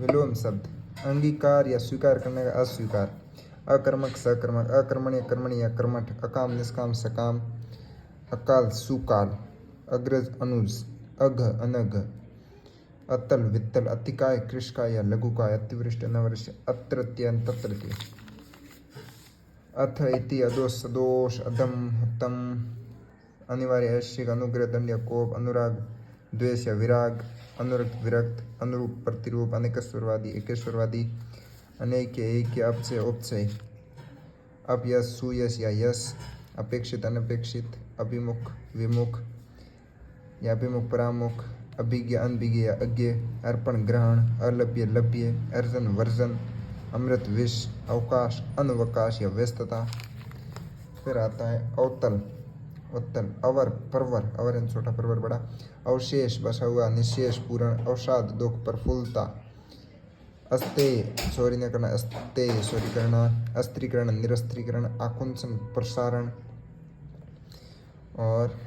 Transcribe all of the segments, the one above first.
विलोम शब्द अंगीकार या स्वीकार करने का अस्वीकार। अकर्मक सकर्मक, अकर्मण्य कर्मणीय कर्मठ, अकाम निष्काम सकाम, अकाल सुकाल, अग्रज अनुज, अघ अनघ, अतल वित्तल, अतिकाय कृषकाय या लघुकाय, अतिवृष्टि अनावृष्टि, अत्रत्य तत्रत्य। अथ इति अदोष सदोष, अधम हतम, अनिवार्य ऐच्छिक, अनुग्रह दंड कोप, अनुराग द्वेष या विराग, अनुरक्त विरक्त, अनुरूप प्रतिरूप, अनेकेश्वरवादी एकेश्वरवादी, अनेक्य ऐक्य, अपचय उपचय, अपयश सुयश या यश, अपेक्षित अनपेक्षित, अभिमुख विमुख या अभिमुख परामुख, अभिज्ञ अनभिज्ञ या अज्ञ, अर्पण ग्रहण, अलभ्य लभ्य, अर्जन वर्जन, अमृत विष, अवकाश अनवकाश या व्यस्तता। फिर आता है अवतल, उत्तल, अवर परवर, अवर एन छोटा परवर बड़ा, अवशेष बसा हुआ, निशेष पूर्ण, अवसाद दुख प्रफुल्लता, अस्तेय चोरी न करना, अस्तेय चोरी करना, अस्त्रीकरण निरस्त्रीकरण, आकुंचन प्रसारण, और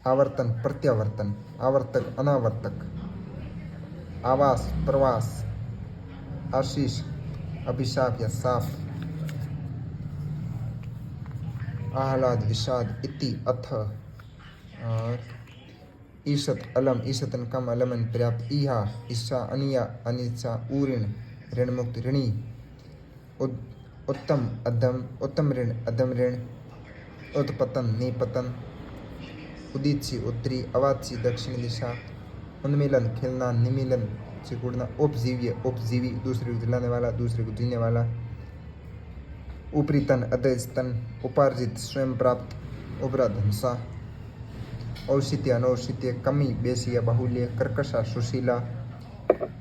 आवर्तन प्रत्यावर्तन, आवर्तक अनावर्तक, आवास प्रवास, आशीष अभिशाप या साप, आह्लाद विषाद, इति अथ, और ईशत अलम, ईशतन कम, अलमन पर्याप्त, ईहा ईशा, अनिया अनिच्छा, ऊऋण ऋण मुक्त ऋणी, उत्तम अधम, उत्तम ऋण अधम ऋण, उत्पतन निपतन, उदीची उत्तरी, अवाची दक्षिण दिशा, उन्मिलन खिलना, निमिलन सिकुड़ना, उपजीव्य उपजीवी, दूसरे को जिलाने वाला, दूसरे को जीने वाला, ऊपरी तन अधज तन, उपार्जित स्वयं प्राप्त, उभरा धनसा, औषित्य अनौषित्य, कमी बेसी या बाहुल्य, कर्कशा सुशीला,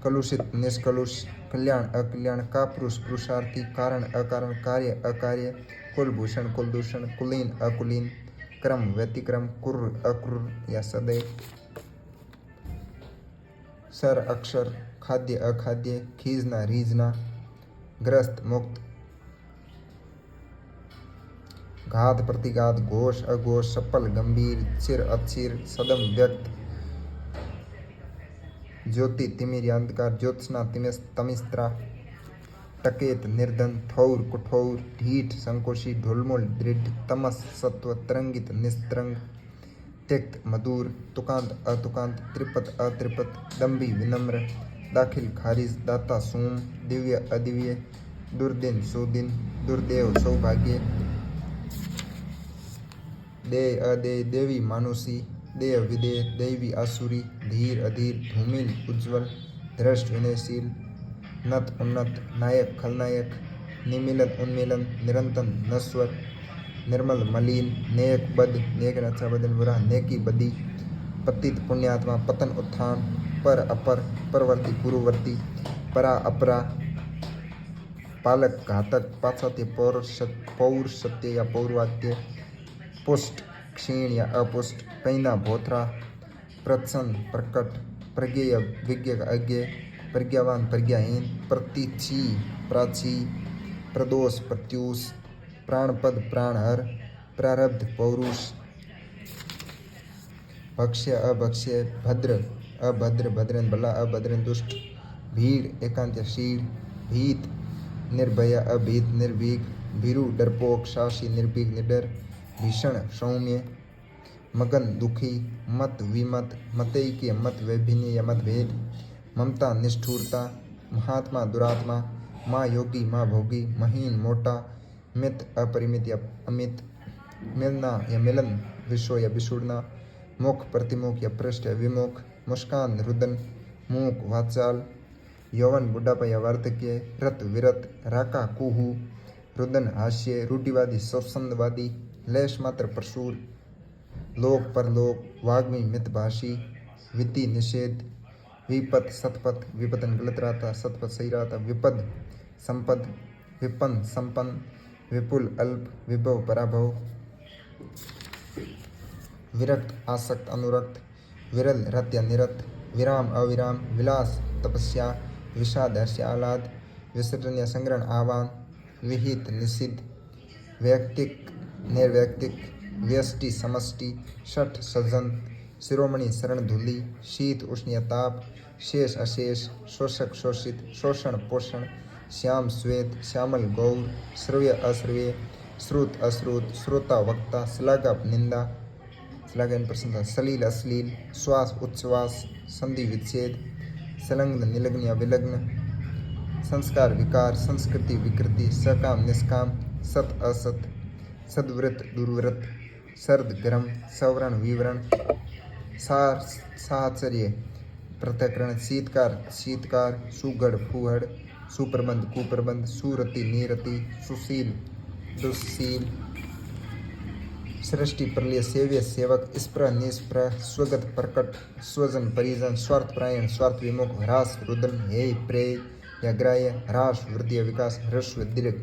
कलुषित निष्कलुष, कल्याण अकल्याण, कापुरुष पुरुषार्थी, कारण अकारण, कार्य अकार्य, कुलभूषण कुलदूषण, कुलीन अकुलीन, क्रम व्यतिक्रम, कुर्र अकुर्र या सदैव, सर अक्षर, खाद्य अखाद्य, खीजना रीझना, ग्रस्त मुक्त, घात प्रतिघात, घोष अघोष, सफल गंभीर, चिर अचिर, सदम व्यक्त, ज्योति तिमिर या अंधकार, ज्योत्सना तमिस्त्रा, टकेत निर्धन, थौर कुठौर, ढीठ संकोची, ढुलमुल दृढ़, तमस सत्व, तरंगित निस्त्रंग, त्यक्त मधुर, तुकांत अतुकांत, त्रिपत अत्रिपत, दम्भी विनम्र, दाखिल खारिज, दाता सूम, दिव्य अदिव्य, दुर्दिन सुदिन, दुर्देव सौभाग्य, देय अदेय, देवी मानुषी, देय विदेय, दैवी आसुरी, धीर अधीर, धूमिल उज्ज्वल, धृष्ट विनयशील, नत उन्नत, नायक खलनायक, निमिलन उन्मिलन, निरंतन नश्वर, निर्मल मलिन, नेक बद, नेक अच्छा बदन बुरा, नेकी बदी, पतित पुण्यात्मा, पतन उत्थान, पर अपर, परवर्ती पूर्ववर्ती, परा अपरा, पालक घातक, पाश्चात्य पौर सत्य या पौर्वात्य, पुष्ट क्षीण या अपुष्ट, पैना भोथरा, प्रच्छन्न प्रकट, प्रज्ञेय विज्ञ का अज्ञ, प्रज्ञावान प्रज्ञाहीन, प्रतीची प्राची, प्रदोष प्रत्यूष, प्राणपद प्राणहर, प्रारब्ध पौरुष, भक्ष्य अभक्ष्य, भद्र अभद्र, भद्रन भला अभद्रन दुष्ट, भीड़ एकांत्यशील, भीत निर्भय अभीत निर्भीक, भीरु डरपोक, साहसी निर्भीक निडर, भीषण सौम्य, मगन दुखी, मत विमत, मतैक्य मत वैभिन्य या मतभेद, ममता निष्ठुरता, महात्मा दुरात्मा, माँ योगी माँ भोगी, महीन मोटा, मित अपरिमित या अमित, मिलना या मिलन, विश्व या बिछुड़ना, मुख प्रतिमुख या पृष्ठ या विमुख, मुस्कान रुदन, मूक वाचाल, यौवन बुढ़ापा या वार्धक्य, रत विरत, राका कुहू, रुदन हास्य, रूढ़िवादी स्वसंदवादी, लेश मात्र प्रसूर, लोक परलोक, वाग्मी मितभाषी, विधि निषेध, विपत सतपथ, विपतन गलत रहता, सतपथ सही रहता, विपद संपद, विपन्न संपन्न, विपुल अल्प, विभव पराभव, विरक्त आसक्त अनुरक्त, विरल रत या निरत, विराम अविराम, विलास तपस्या, विषाद हर्ष आह्लाद, विसर्जन या संग्रहण आह्वान, विहित निषिद्ध, वैयक्तिक निर्वैयक्तिक, व्यष्टि समष्टि, षठ सज्जन, शिरोमणि शरण धूलि, शीत उष्ण या ताप, शेष अशेष शोषक शोषित शोषण पोषण श्याम श्वेत श्यामल गौर श्रव्य अश्रव्य श्रुत अश्रुत श्रोता वक्ता श्लाघा निंदा श्लाघा प्रशंसा सलील अश्लील श्वास उच्छ्वास संधि विच्छेद संलग्न निलग्न या विलग्न संस्कार विकार संस्कृति विकृति सकाम निष्काम सत असत सद्व्रत दुर्व्रत सर्द ग्रम सवरण विवरण सार साहचर्य पृथकरण शीतकार शीतकार सुगढ़ फूहड़ सुप्रबंध कुप्रबंध सुरति नीरति सुशील दुशील सृष्टि प्रलय सेव्य सेवक स्प्रह निस्प्रह स्वगत प्रकट स्वजन परिजन स्वार्थपरायण स्वार्थ विमुख ह्रास रुदन हेय प्रेय या ग्राह्य ह्रास वृद्धि विकास ह्रस्व दीर्घ